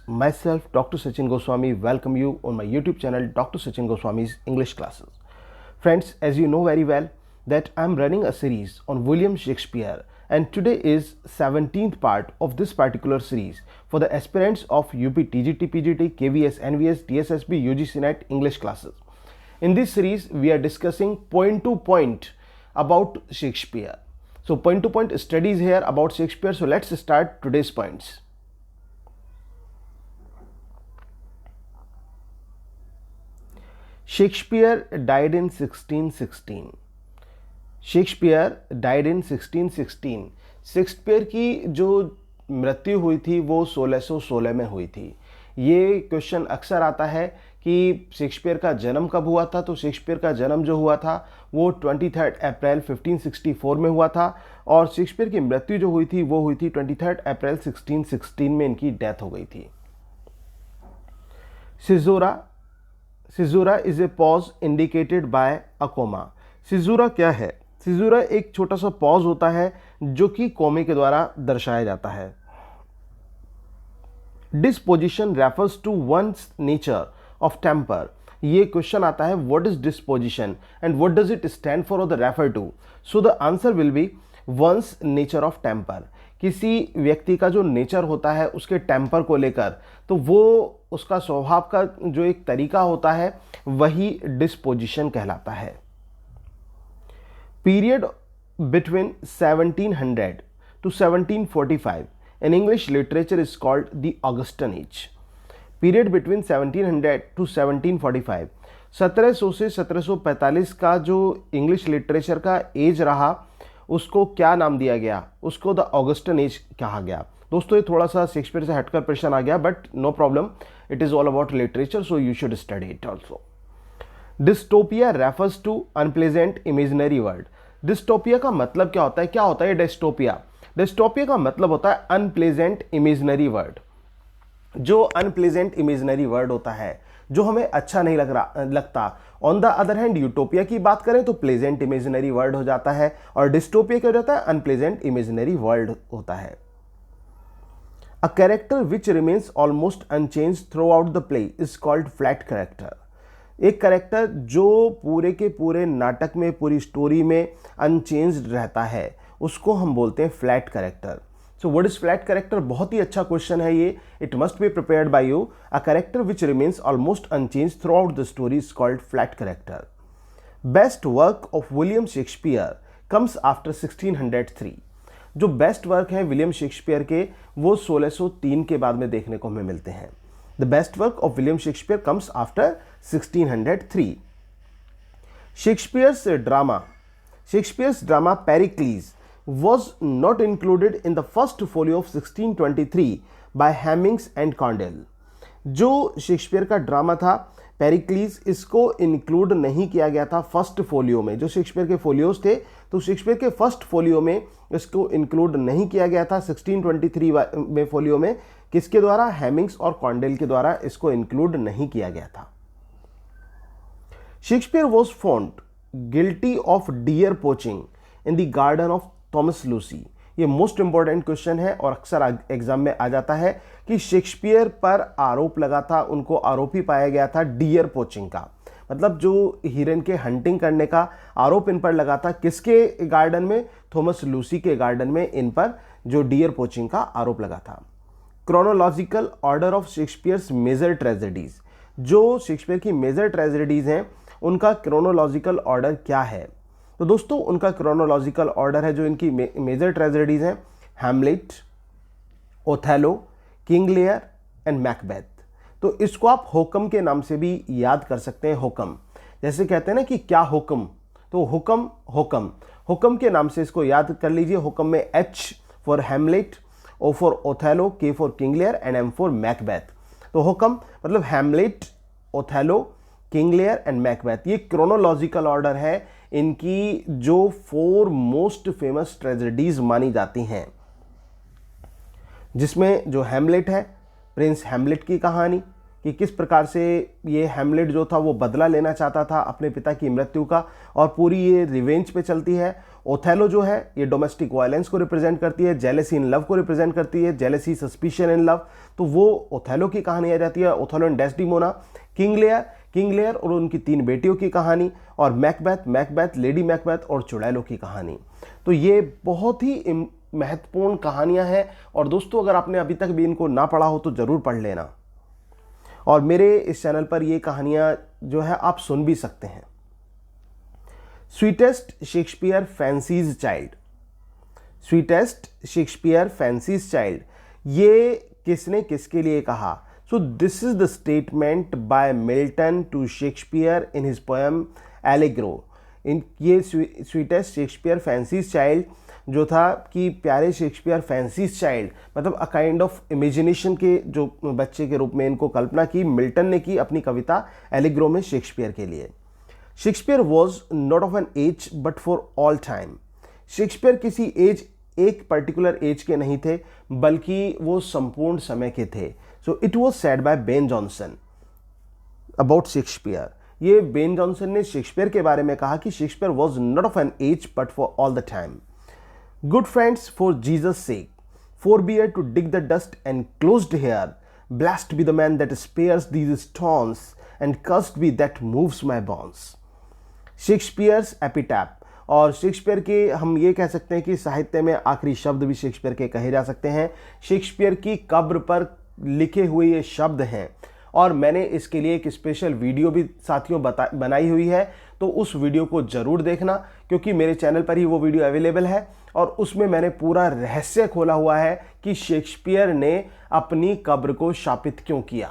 Myself, Dr. Sachin Goswami, welcome you on my YouTube channel, Dr. Sachin Goswami's English classes. Friends, as you know very well that I'm running a series on William Shakespeare, and today is 17th part of this particular series for the aspirants of UP TGT, PGT, KVS, NVS, DSSB, UGC NET English classes. In this series, we are discussing point to point about Shakespeare. So point to point studies here about Shakespeare. So let's start today's points. Shakespeare died in 1616. Shakespeare died in 1616. Shakespeare की जो मृत्यु हुई थी वो 1616 में हुई थी. ये क्वेश्चन अक्सर आता है कि शेक्सपियर का जन्म कब हुआ था. तो शेक्सपियर का जन्म जो हुआ था वो 23 अप्रैल 1564 में हुआ था, और शेक्सपियर की मृत्यु जो हुई थी वो हुई थी 23 अप्रैल 1616 में इनकी डेथ हो गई थी. Caesura is a pause indicated by a comma. Caesura क्या है? सिजूरा एक छोटा सा पॉज होता है जो कि कोमे के द्वारा दर्शाया जाता है. Disposition refers to one's nature of temper. ये क्वेश्चन आता है what is disposition and what does it stand for और the refer to. So the answer will be one's nature of temper. किसी व्यक्ति का जो नेचर होता है उसके टेम्पर को लेकर, तो वो उसका स्वभाव का जो एक तरीका होता है वही डिस्पोजिशन कहलाता है. Period between 1700 to 1745 in English literature is called the Augustan Age. Period between 1700 to 1745, 1700 से 1745 का जो इंग्लिश लिटरेचर का एज रहा उसको क्या नाम दिया गया? उसको द ऑगस्टन एज कहा गया. दोस्तों ये थोड़ा सा शेक्सपियर से हटकर प्रश्न आ गया, but no problem, it is all about literature, so you should study it also. Dystopia refers to unpleasant imaginary world. Dystopia का मतलब क्या होता है? क्या होता है डिस्टोपिया? डिस्टोपिया का मतलब होता है अनप्लेजेंट इमेजिनरी वर्ड. जो अनप्लेजेंट इमेजिनरी वर्ड होता है, जो हमें अच्छा नहीं लगता. On the other hand utopia की बात करें तो प्लेजेंट इमेजिनरी वर्ड हो जाता है, और डिस्टोपिया क्या हो जाता है? अनप्लेजेंट इमेजिनरी वर्ड होता है. A character which remains almost unchanged throughout the play is called flat character. एक कैरेक्टर जो पूरे के पूरे नाटक में, पूरी स्टोरी में अनचेंज्ड रहता है, उसको हम बोलते हैं flat character. So what is flat character? बहुत ही अच्छा क्वेश्चन है ये. It must be prepared by you. A character which remains almost unchanged through out the story is called flat character. Best work of William Shakespeare comes after 1603. जो best work है William Shakespeare के वो 1603 के बाद में देखने को हमें मिलते हैं. The best work of William Shakespeare comes after 1603. Shakespeare's drama Pericles was not included in the first folio of 1623 by Hemmings and Condell. जो शेक्सपियर का ड्रामा था पेरिक्लीज, इसको इंक्लूड नहीं किया गया था फर्स्ट फोलियो में. जो शेक्सपियर के फोलियोज थे, तो शेक्सपियर के फर्स्ट फोलियो में इसको इंक्लूड नहीं किया गया था. 1623 में फोलियो में किसके द्वारा? हेमिंग्स और कॉन्डेल के द्वारा इसको इंक्लूड नहीं किया गया था. Shakespeare was found guilty of dear poaching in the garden of Thomas Lucy. ये मोस्ट इंपॉर्टेंट क्वेश्चन है और अक्सर एग्जाम में आ जाता है कि शेक्सपियर पर आरोप लगा था, उनको आरोपी पाया गया था डियर पोचिंग का. मतलब जो हिरन के हंटिंग करने का आरोप इन पर लगा था. किसके गार्डन में? थॉमस लूसी के गार्डन में इन पर जो डियर पोचिंग का आरोप लगा था. Chronological order of Shakespeare's major tragedies. जो शेक्सपियर की मेजर ट्रेजेडीज हैं उनका क्रोनोलॉजिकल ऑर्डर क्या है? तो दोस्तों उनका क्रोनोलॉजिकल ऑर्डर है जो इनकी मेजर ट्रेजेडीज हैं, Hamlet, Othello, King Lear and Macbeth. तो इसको आप हुक्म के नाम से भी याद कर सकते हैं. हुक्म, जैसे कहते हैं ना कि क्या हुक्म, तो हुक्म के नाम से इसको याद कर लीजिए. हुक्म में H for Hamlet, O for Othello, K for King Lear and M for Macbeth. तो हुक्म मतलब Hamlet, Othello, King Lear and Macbeth. ये क्रोनोलॉजिकल ऑर्डर है इनकी जो 4 मोस्ट फेमस ट्रेजेडीज मानी जाती हैं, जिसमें जो हैमलेट है, प्रिंस हैमलेट की कहानी, कि किस प्रकार से ये हैमलेट जो था वो बदला लेना चाहता था अपने पिता की मृत्यु का, और पूरी ये रिवेंज पे चलती है। ओथेलो जो है ये डोमेस्टिक वायलेंस को रिप्रेजेंट करती है, जेलेसी इन लव को रिप्रेजेंट करती है, जेलेसी सस्पिशन इन लव, तो वो ओथेलो की कहानी आ जाती है। Othello and Desdemona, King Lear और उनकी 3 बेटियों की कहानी, और मैकबेथ लेडी मैकबेथ और चुड़ैलों की कहानी। तो ये बहुत ही महत्वपूर्ण कहानियां हैं, और दोस्तों अगर आपने अभी तक भी इनको ना पढ़ा हो तो जरूर पढ़ लेना। और मेरे इस चैनल पर ये कहानियां जो है आप सुन भी सकते हैं। Sweetest Shakespeare fancy's child, sweetest Shakespeare fancy's child, ये किसने किसके लिए कहा? So this is the statement by Milton to Shakespeare in his poem Allegro. इन ये स्वीटेस्ट शेक्सपियर फैंसीज चाइल्ड जो था कि प्यारे शेक्सपियर फैंसीज चाइल्ड, मतलब अ काइंड ऑफ इमेजिनेशन के जो बच्चे के रूप में इनको कल्पना की मिल्टन ने की अपनी कविता एलेग्रो में शेक्सपियर के लिए। Shakespeare was not of an age but for all time. Shakespeare किसी एज, एक पर्टिकुलर एज के नहीं थे, बल्कि वो संपूर्ण समय के थे। So it was said by Ben Jonson about Shakespeare. ये बेन जॉनसन ने शेक्सपियर के बारे में कहा कि Shakespeare was not of an age but for all the time. Good friends, for Jesus' sake, forbear to dig the dust and closed here. Blessed be the man that spares these stones, and cursed be that moves my bones. Shakespeare's epitaph, और Shakespeare के हम ये कह सकते हैं कि साहित्य में आखिरी शब्द भी शेक्सपियर के कहे जा सकते हैं। शेक्सपियर की कब्र पर लिखे हुए ये शब्द हैं, और मैंने इसके लिए एक स्पेशल वीडियो भी साथियों बनाई हुई है, तो उस वीडियो को ज़रूर देखना, क्योंकि मेरे चैनल पर ही वो वीडियो अवेलेबल है, और उसमें मैंने पूरा रहस्य खोला हुआ है कि शेक्सपियर ने अपनी कब्र को शापित क्यों किया,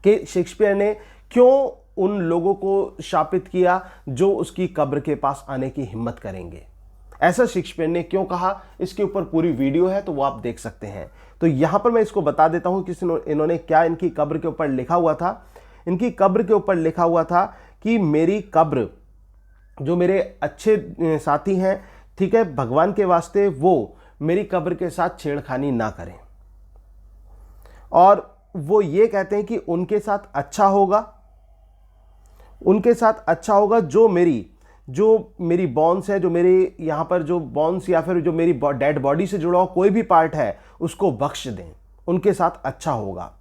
कि शेक्सपियर ने क्यों उन लोगों को शापित किया जो उसकी कब्र के पास आने की हिम्मत करेंगे। ऐसा शेक्सपियर ने क्यों कहा, इसके ऊपर पूरी वीडियो है, तो वो आप देख सकते हैं। तो यहां पर मैं इसको बता देता हूं कि इन्होंने क्या इनकी कब्र के ऊपर लिखा हुआ था। इनकी कब्र के ऊपर लिखा हुआ था कि मेरी कब्र, जो मेरे अच्छे साथी हैं, ठीक है, भगवान के वास्ते वो मेरी कब्र के साथ छेड़खानी ना करें, और वो ये कहते हैं कि उनके साथ अच्छा होगा, उनके साथ अच्छा होगा जो मेरी बॉन्स है, जो मेरे यहाँ पर जो बॉन्स या फिर जो मेरी डेड बॉडी से जुड़ा हुआ कोई भी पार्ट है उसको बख्श दें, उनके साथ अच्छा होगा।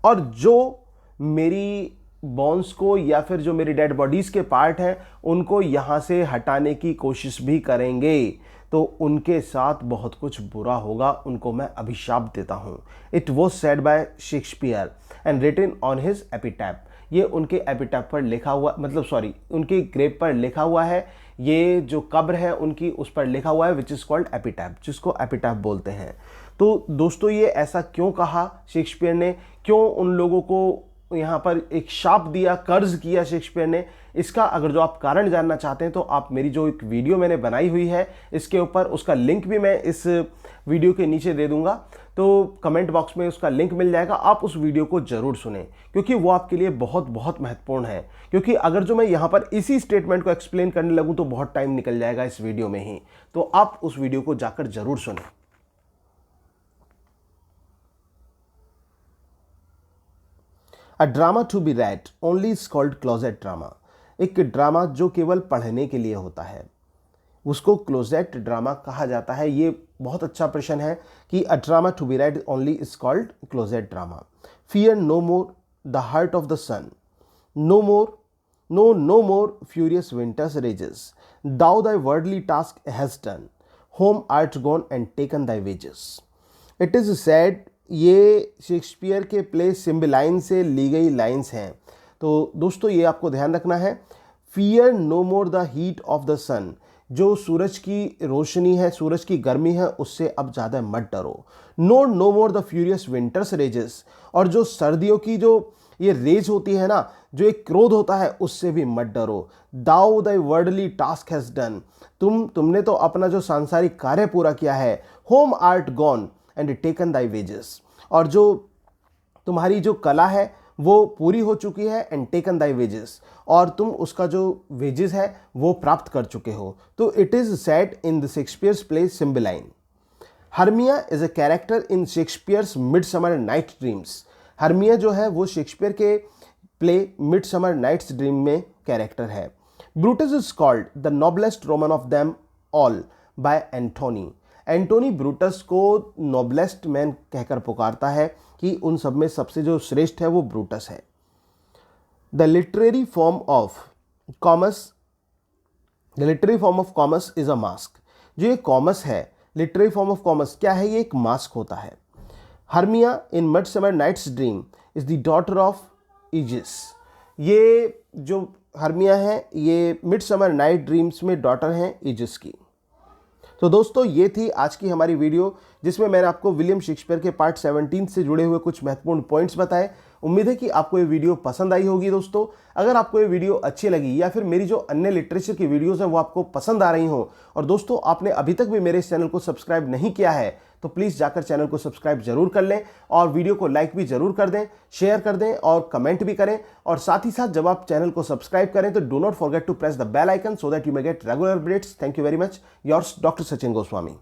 और जो मेरी बॉन्स को या फिर जो मेरी डेड बॉडीज के पार्ट हैं उनको यहाँ से हटाने की कोशिश भी करेंगे तो उनके साथ बहुत कुछ बुरा होगा, उनको मैं अभिशाप देता हूँ। It was said by Shakespeare and written on his epitaph. ये उनके एपिटैप पर लिखा हुआ, मतलब सॉरी, उनके ग्रेव पर लिखा हुआ है। ये जो कब्र है उनकी, उस पर लिखा हुआ है विच इज़ कॉल्ड एपिटैप, जिसको एपिटैप बोलते हैं। तो दोस्तों ये ऐसा क्यों कहा शेक्सपियर ने, क्यों उन लोगों को यहाँ पर एक शाप दिया, कर्ज किया शेक्सपियर ने, इसका अगर जो आप कारण जानना चाहते हैं तो आप मेरी जो एक वीडियो मैंने बनाई हुई है इसके ऊपर, उसका लिंक भी मैं इस वीडियो के नीचे दे दूंगा, तो कमेंट बॉक्स में उसका लिंक मिल जाएगा। आप उस वीडियो को जरूर सुनें, क्योंकि वो आपके लिए बहुत बहुत महत्वपूर्ण है। क्योंकि अगर जो मैं यहाँ पर इसी स्टेटमेंट को एक्सप्लेन करने लगूँ तो बहुत टाइम निकल जाएगा इस वीडियो में ही, तो आप उस वीडियो को जाकर जरूर सुनें। A drama to be read only is called closet drama. एक ड्रामा जो केवल पढ़ने के लिए होता है उसको क्लोजेट ड्रामा कहा जाता है। ये बहुत अच्छा प्रश्न है कि a drama to be read only is called closet drama. Fear no more the heart of the sun, no more, no more furious winter's rages, thou thy worldly task has done, home art gone and taken thy wages. It is said, ये Shakespeare के play Cymbeline से ली गई lines हैं। तो दोस्तों ये आपको ध्यान रखना है, fear no more the heat of the sun, जो सूरज की रोशनी है, सूरज की गर्मी है, उससे अब ज़्यादा मत डरो। No more the furious winter's rages, और जो सर्दियों की जो ये रेज होती है ना, जो एक क्रोध होता है, उससे भी मत डरो। दाउ thy worldly task has done, तुमने तो अपना जो सांसारिक कार्य पूरा किया है। Home art gone and taken thy wages, और जो तुम्हारी जो कला है वो पूरी हो चुकी है, एंड टेकन दाई वेजेस, और तुम उसका जो वेजेस है वो प्राप्त कर चुके हो। तो it is said in the Shakespeare's play Cymbeline. Hermia is a character in Shakespeare's Midsummer Night Dreams. Hermia जो है वो शेक्सपियर के प्ले मिडसमर नाइट्स ड्रीम में कैरेक्टर है। Brutus is called the noblest Roman of them all by Antony. Antony Brutus को noblest man कहकर पुकारता है कि उन सब में सबसे जो श्रेष्ठ है वो ब्रूटस है। The literary form of commerce is a mask. जो ये कॉमर्स है, लिटरेरी फॉर्म ऑफ कॉमर्स क्या है? ये एक मास्क होता है। Hermia in Midsummer Night's Dream is the daughter of Egeus. ये जो हर्मिया है ये मिडसमर नाइट ड्रीम्स में डॉटर हैं ईजिस की। तो दोस्तों ये थी आज की हमारी वीडियो, जिसमें मैंने आपको विलियम शेक्सपियर के पार्ट 17 से जुड़े हुए कुछ महत्वपूर्ण पॉइंट्स बताए। उम्मीद है कि आपको ये वीडियो पसंद आई होगी। दोस्तों अगर आपको ये वीडियो अच्छी लगी या फिर मेरी जो अन्य लिटरेचर की वीडियोस हैं वो आपको पसंद आ रही हो, और दोस्तों आपने अभी तक भी मेरे इस चैनल को सब्सक्राइब नहीं किया है, तो प्लीज़ जाकर चैनल को सब्सक्राइब जरूर कर लें और वीडियो को लाइक भी जरूर कर दें, शेयर कर दें और कमेंट भी करें। और साथ ही साथ जब आप चैनल को सब्सक्राइब करें तो do not forget to press the bell icon so that you may get regular updates. Thank you very much. Yours doctor Sachin Goswami.